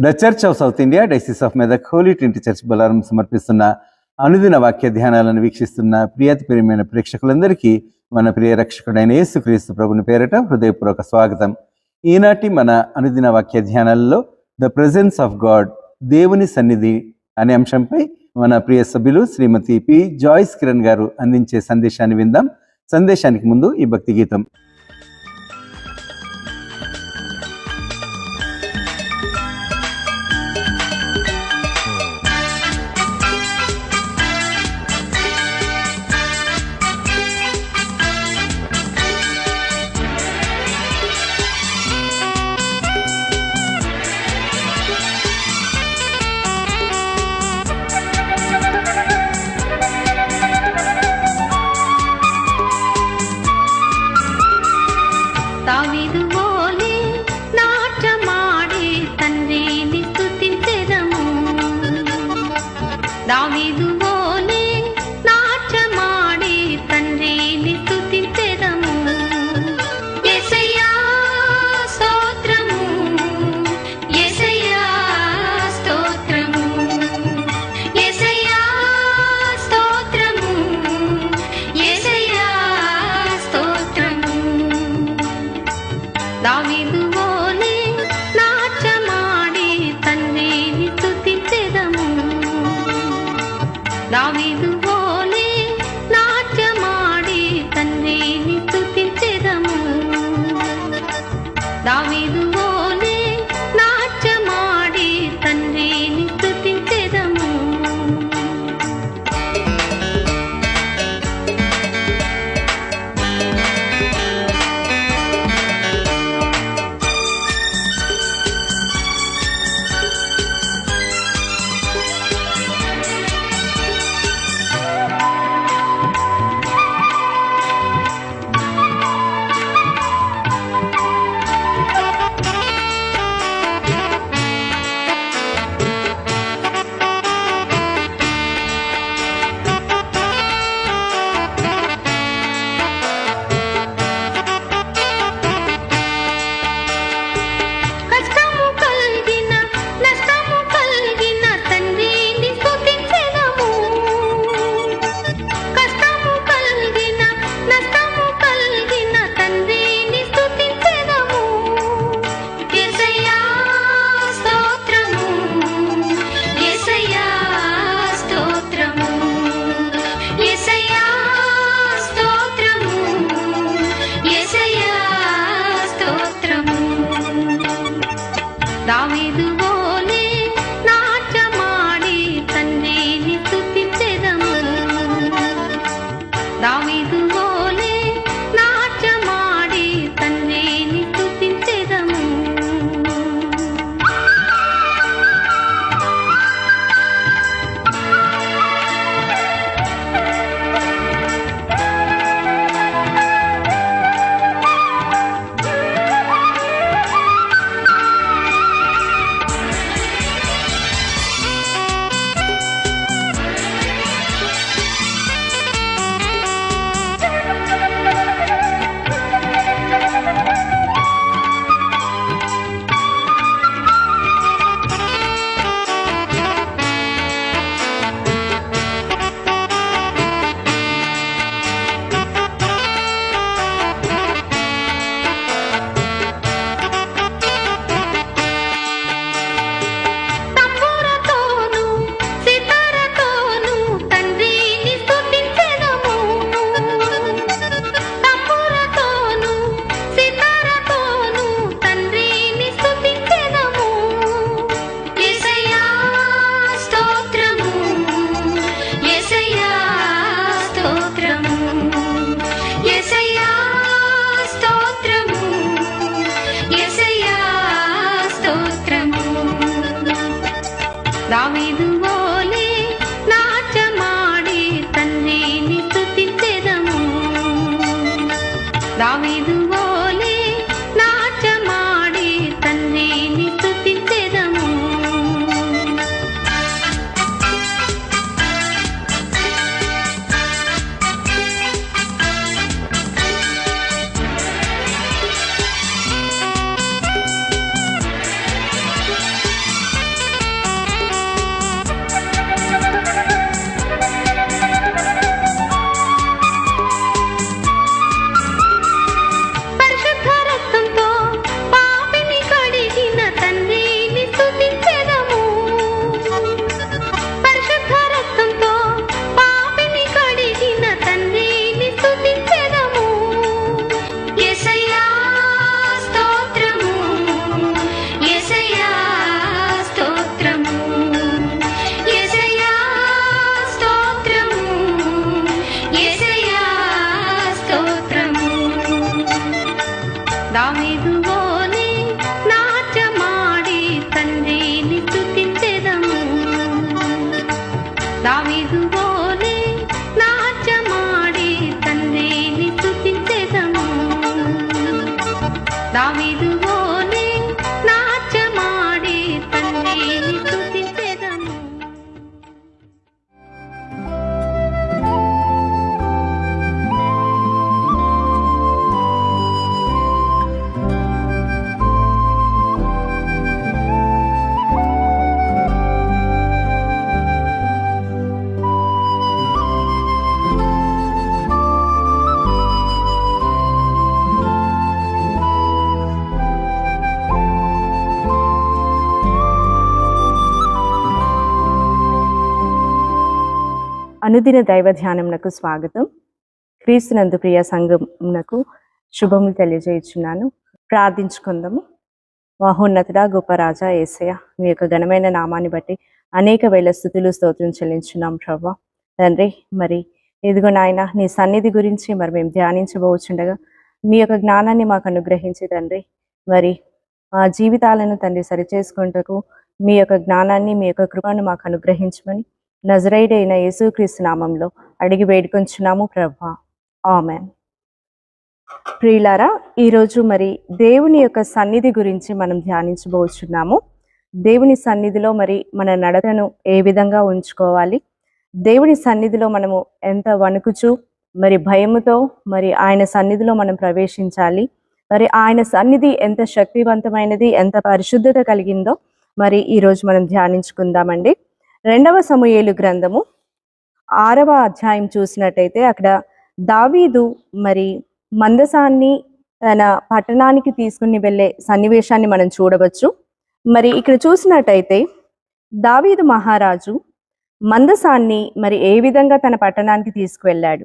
The church of south India diocese of Medak holy trinity church Bollaram సమర్పిస్తున్న అనుదిన వాక్య ధ్యానాలను వీక్షిస్తున్న ప్రియమైన ప్రేక్షకులందరికీ మన ప్రియ రక్షకుడైన యేసుక్రీస్తు ప్రభుని పేరట హృదయపూర్వక స్వాగతం. ఈనాటి మన అనుదిన వాక్య ధ్యానాలలో ద ప్రెజెన్స్ ఆఫ్ గాడ్, దేవుని సన్నిధి అనే అంశంపై మన ప్రియ సభ్యులు శ్రీమతి పి జాయిస్ కిరణ్ గారు అందించే సందేశాన్ని విందాం. సందేశానికి ముందు ఈ భక్తి గీతం. దావీదువోలే నాట్యమాడి తండ్రిని స్తుతించెదము. దావీదువోలే నాట్యమాడి తండ్రిని స్తుతించెదము. అనుదిన దైవ ధ్యానమునకు స్వాగతం. క్రీస్తునందు ప్రియ సంఘమునకు శుభములు తెలియజేయుచున్నాను. ప్రార్థించుకుందాము. మహోన్నతుడా, గొప్ప రాజా యేసయ్య, మీ యొక్క ఘనమైన నామాన్ని బట్టి అనేక వేల స్తుతులు స్తోత్రం చెల్లించున్నాం ప్రభువా. తండ్రి, మరి ఇదిగో నాయన, నీ సన్నిధి గురించి మరి మేము ధ్యానించబోచుండగా మీ యొక్క జ్ఞానాన్ని మాకు అనుగ్రహించి తండ్రి, మరి మా జీవితాలను తండ్రి సరిచేసుకుంటకు మీ యొక్క జ్ఞానాన్ని, మీ యొక్క కృపను మాకు అనుగ్రహించమని నజరేయుడైన యేసుక్రీస్తు నామంలో అడిగి వేడుకొంచున్నాము ప్రభువా. ఆమేన్. ప్రియులారా, ఈరోజు మరి దేవుని యొక్క సన్నిధి గురించి మనం ధ్యానించబోచున్నాము. దేవుని సన్నిధిలో మరి మన నడతను ఏ విధంగా ఉంచుకోవాలి, దేవుని సన్నిధిలో మనము ఎంత వణుకుచు మరి భయముతో మరి ఆయన సన్నిధిలో మనం ప్రవేశించాలి, మరి ఆయన సన్నిధి ఎంత శక్తివంతమైనది, ఎంత పరిశుద్ధత కలిగిందో మరి ఈరోజు మనం ధ్యానించుకుందామండి. 2వ సమూయేలు గ్రంథము 6వ అధ్యాయం చూసినట్టయితే అక్కడ దావీదు మరి మందసాన్ని తన పట్టణానికి తీసుకుని వెళ్ళే సన్నివేశాన్ని మనం చూడవచ్చు. మరి ఇక్కడ చూసినట్టయితే దావీదు మహారాజు మందసాన్ని మరి ఏ విధంగా తన పట్టణానికి తీసుకువెళ్ళాడు.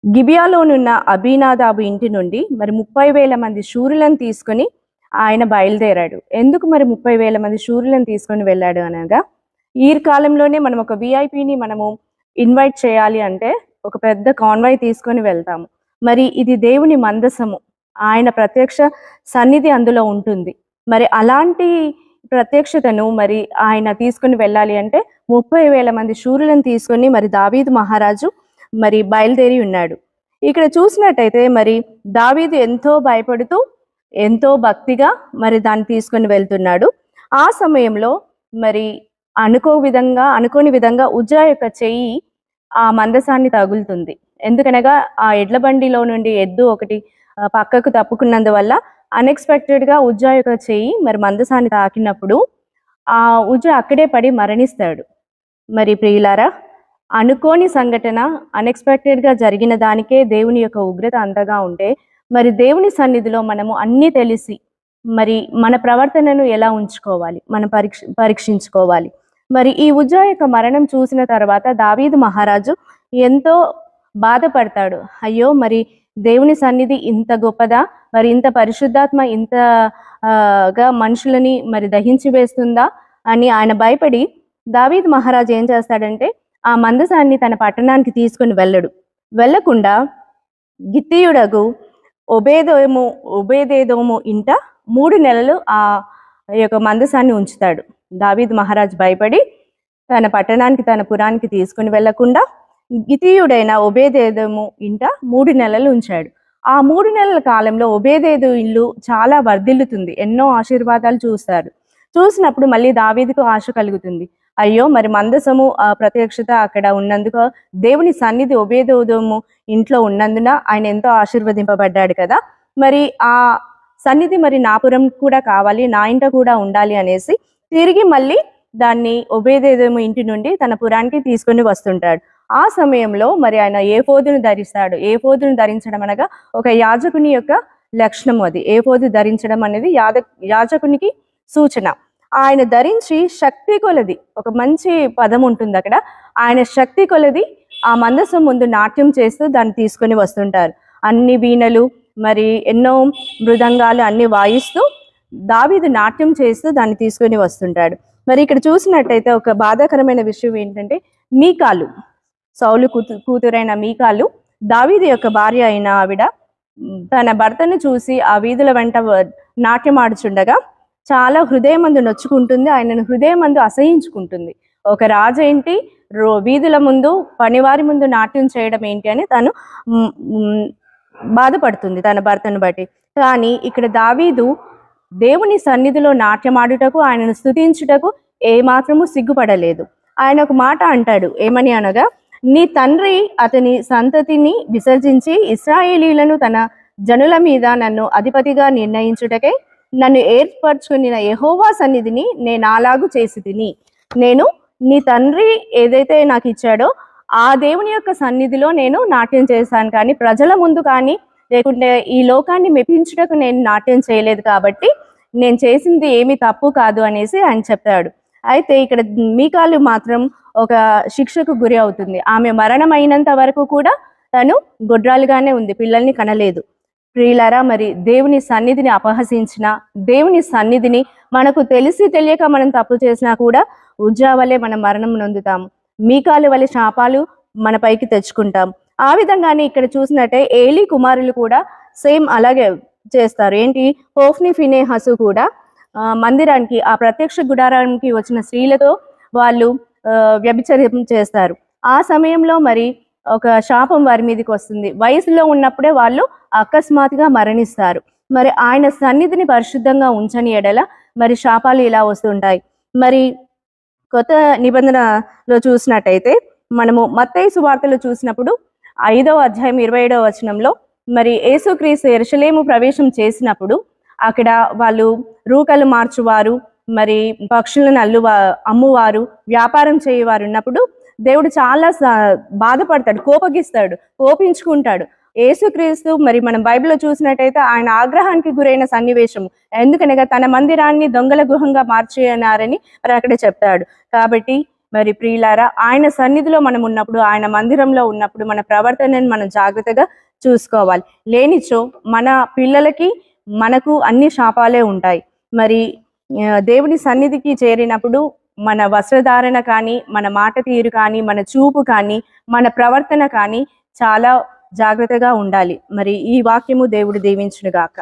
గిబియాలోనున్న అబీనాదాబు ఇంటి నుండి మరి 30,000 మంది శూరులను తీసుకొని ఆయన బయలుదేరాడు. ఎందుకు మరి 30,000 మంది శూరులను తీసుకొని వెళ్ళాడు అనగా, ఈ కాలంలోనే మనం ఒక విఐపిని మనము ఇన్వైట్ చేయాలి అంటే ఒక పెద్ద కాన్వాయ్ తీసుకొని వెళ్తాము. మరి ఇది దేవుని మందసము, ఆయన ప్రత్యక్ష సన్నిధి అందులో ఉంటుంది. మరి అలాంటి ప్రత్యక్షతను మరి ఆయన తీసుకొని వెళ్ళాలి అంటే 30,000 మంది శూరులను తీసుకొని మరి దావీదు మహారాజు మరి బయలుదేరి ఉన్నాడు. ఇక్కడ చూసినట్టయితే మరి దావీదు ఎంతో భయపడుతూ ఎంతో భక్తిగా మరి దాన్ని తీసుకొని వెళ్తున్నాడు. ఆ సమయంలో మరి అనుకోని విధంగా ఉజ్జా యొక్క చెయ్యి ఆ మందసాన్ని తగులుతుంది. ఎందుకనగా ఆ ఎడ్ల బండిలో నుండి ఎద్దు ఒకటి పక్కకు తప్పుకున్నందువల్ల అన్ఎక్స్పెక్టెడ్ గా ఉజ్జా యొక్క చెయ్యి మరి మందసాన్ని తాకినప్పుడు ఆ ఉజ్జా అక్కడే పడి మరణిస్తాడు. మరి ప్రియులారా, అనుకోని సంఘటన అన్ఎక్స్పెక్టెడ్ గా జరిగిన దానికే దేవుని యొక్క ఉగ్రత అంతగా ఉంటే, మరి దేవుని సన్నిధిలో మనము అన్నీ తెలిసి మరి మన ప్రవర్తనను ఎలా ఉంచుకోవాలి, మనం పరీక్షించుకోవాలి. మరి ఈ ఉజ్జా యొక్క మరణం చూసిన తర్వాత దావీదు మహారాజు ఎంతో బాధపడతాడు. అయ్యో, మరి దేవుని సన్నిధి ఇంత గొప్పదా, మరి ఇంత పరిశుద్ధాత్మ ఇంతగా మనుషులని మరి దహించి వేస్తుందా అని ఆయన భయపడి దావీదు మహారాజు ఏం చేస్తాడంటే ఆ మందసాన్ని తన పట్టణానికి తీసుకొని వెళ్ళకుండా గిత్తీయుడగు ఒబేదేదోము ఇంట 3 నెలలు ఆ యొక్క మందసాన్ని ఉంచుతాడు. దావీదు మహారాజు భయపడి తన పట్టణానికి తన పురానికి తీసుకుని వెళ్లకుండా గితీయుడైన ఒబేదేదోము ఇంట 3 నెలలు ఉంచాడు. ఆ 3 నెలల కాలంలో ఒబేదేదు ఇల్లు చాలా వర్ధిల్లుతుంది, ఎన్నో ఆశీర్వాదాలు చూసినప్పుడు మళ్ళీ దావీదుకు ఆశ కలుగుతుంది. అయ్యో, మరి మందసము ప్రత్యక్షత అక్కడ ఉన్నందుకు, దేవుని సన్నిధి ఒబేదేదోము ఇంట్లో ఉన్నందున ఆయన ఎంతో ఆశీర్వదింపబడ్డాడు కదా, మరి ఆ సన్నిధి మరి నా పురం కూడా కావాలి, నా ఇంట కూడా ఉండాలి అనేసి తిరిగి మళ్ళీ దాన్ని ఒబేదేదోము ఇంటి నుండి తన పురానికి తీసుకొని వస్తుంటాడు. ఆ సమయంలో మరి ఆయన ఏఫోదును ధరిస్తాడు. ఏఫోదును ధరించడం అనగా ఒక యాజకుని యొక్క లక్షణము. అది ఏఫోదు ధరించడం అనేది యాజకునికి సూచన. ఆయన ధరించి శక్తి కొలది, ఒక మంచి పదం ఉంటుంది అక్కడ, ఆయన శక్తి కొలది ఆ మందసం ముందు నాట్యం చేస్తూ దాన్ని తీసుకొని వస్తుంటారు. అన్ని వీణలు మరి ఎన్నో మృదంగాలు అన్ని వాయిస్తూ దావీదు నాట్యం చేస్తూ దాన్ని తీసుకొని వస్తుంటాడు. మరి ఇక్కడ చూసినట్టయితే ఒక బాధాకరమైన విషయం ఏంటంటే, మీకాలు, సౌలు కూతురైన మీకాలు, దావీదు యొక్క భార్య అయిన ఆవిడ తన భర్తను చూసి ఆ వీధుల వెంట నాట్యం ఆడుచుండగా చాలా హృదయమందు నొచ్చుకుంటుంది, ఆయనను హృదయమందు అసహించుకుంటుంది. ఒక రాజు ఏంటి వీధుల ముందు పనివారి ముందు నాట్యం చేయడం ఏంటి అని తను బాధపడుతుంది తన భర్తను బట్టి. కానీ ఇక్కడ దావీదు దేవుని సన్నిధిలో నాట్యమాడుటకు, ఆయనను స్తుతించుటకు ఏమాత్రము సిగ్గుపడలేదు. ఆయన ఒక మాట అంటాడు, ఏమని అనగా, నీ తండ్రి అతని సంతతిని విసర్జించి ఇశ్రాయేలీయులను తన జనుల మీద నన్ను అధిపతిగా నిర్ణయించుటకై నన్ను ఏర్పరచుకున్న యెహోవా సన్నిధిని నేను అలాగు చేసి తిని. నేను నీ తండ్రి ఏదైతే నాకు ఇచ్చాడో ఆ దేవుని యొక్క సన్నిధిలో నేను నాట్యం చేశాను, కానీ ప్రజల ముందు కానీ లేకుంటే ఈ లోకాన్ని మెప్పించుటకు నేను నాట్యం చేయలేదు, కాబట్టి నేను చేసింది ఏమీ తప్పు కాదు అనేసి ఆయన చెప్తాడు. అయితే ఇక్కడ మీకాలు మాత్రం ఒక శిక్షకు గురి అవుతుంది. ఆమె మరణం అయినంత వరకు కూడా తను గొడ్రాలుగానే ఉంది, పిల్లల్ని కనలేదు. ప్రియులారా, మరి దేవుని సన్నిధిని అపహసించిన, దేవుని సన్నిధిని మనకు తెలిసి తెలియక మనం తప్పు చేసినా కూడా ఉజ్జా వలె మనం మరణం నొందుతాము, మీకాలు వలె శాపాలు మన పైకి తెచ్చుకుంటాం. ఆ విధంగానే ఇక్కడ చూసినట్టే ఏలీ కుమారులు కూడా సేమ్ అలాగే చేస్తారు. ఏంటి, హోఫ్ని ఫినేహసు కూడా మందిరానికి, ఆ ప్రత్యక్ష గుడారానికి వచ్చిన స్త్రీలతో వాళ్ళు వ్యభిచారం చేస్తారు. ఆ సమయంలో మరి ఒక శాపం వారి మీదకి వస్తుంది. వయసులో ఉన్నప్పుడే వాళ్ళు అకస్మాత్తుగా మరణిస్తారు. మరి ఆయన సన్నిధిని పరిశుద్ధంగా ఉంచని ఎడల మరి శాపాలు ఇలా వస్తుంటాయి. మరి కొత్త నిబంధనలో చూసినట్టయితే మనము మత్తయి సువార్తలో చూసినప్పుడు 5వ అధ్యాయం 27వ వచనంలో మరి యేసుక్రీస్తు యెరూషలేము ప్రవేశం చేసినప్పుడు అక్కడ వాళ్ళు రూకలు మార్చువారు, మరి పక్షులను అమ్మువారు, వ్యాపారం చేయవారు ఉన్నప్పుడు దేవుడు చాలా బాధపడతాడు, కోపించుకుంటాడు. యేసుక్రీస్తు మరి మనం బైబిల్లో చూసినట్టయితే ఆయన ఆగ్రహానికి గురైన సన్నివేశం, ఎందుకనగా తన మందిరాన్ని దొంగల గృహంగా మార్చేయనారని మరి అక్కడ చెప్తాడు. కాబట్టి మరి ప్రియులారా, ఆయన సన్నిధిలో మనం ఉన్నప్పుడు, ఆయన మందిరంలో ఉన్నప్పుడు మన ప్రవర్తనని మనం జాగ్రత్తగా చూసుకోవాలి. లేనిచో మన పిల్లలకి మనకు అన్ని శాపాలే ఉంటాయి. మరి దేవుని సన్నిధికి చేరినప్పుడు మన వస్త్రధారణ కానీ, మన మాట తీరు కానీ, మన చూపు కానీ, మన ప్రవర్తన కానీ చాలా జాగ్రత్తగా ఉండాలి. మరి ఈ వాక్యము దేవుడు దీవించును గాక.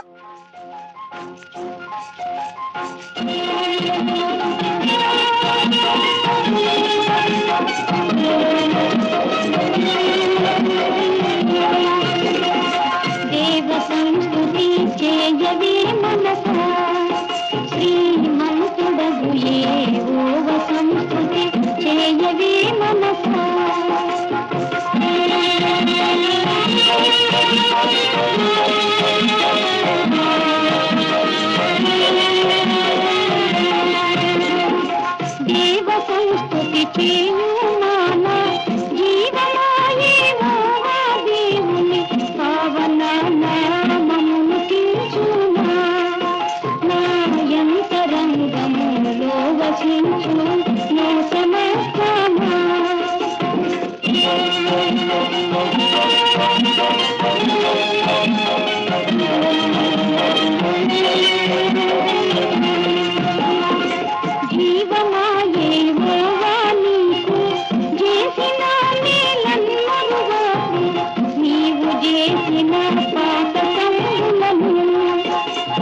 దేవ సంస్తుతి చేయవే మనసా, శ్రీమంతుడగు యెహోవా సంస్తుతి చేయవే మనసా. దేవ సంస్తుతి చేయు మాన జీవమాయే మోహా దేవుని పావన నామమును కీర్చుమా. నా యంతరంగములో వసించు నా సమస్తమా. జీవమాయే యెహోవా నీకు చేసిన మేలన్నరువాకు, నీవు చేసిన పాతకములను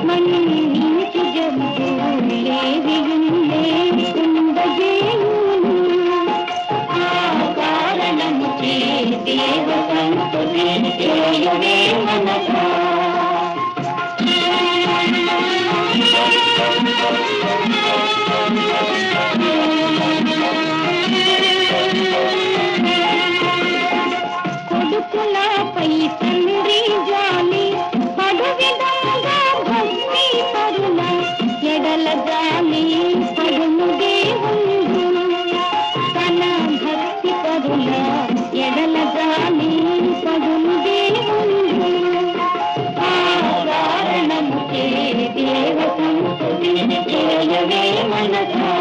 మన్నించు జంతువులేవియుండే ఉండజేయును. ఆ కారణము చే దేవ సంస్తుతి చేయవే మనసా. కొడుకులపై తండ్రి జాలి పడు విధంగా భక్తి పరుల ఎడల జాలి పడును దేవుడు. తన భక్తి పరుల ఎడల జాలి పడును దేవుడు. ఆ కారణము చే దేవ సంస్తుతి చేయవే మనసా.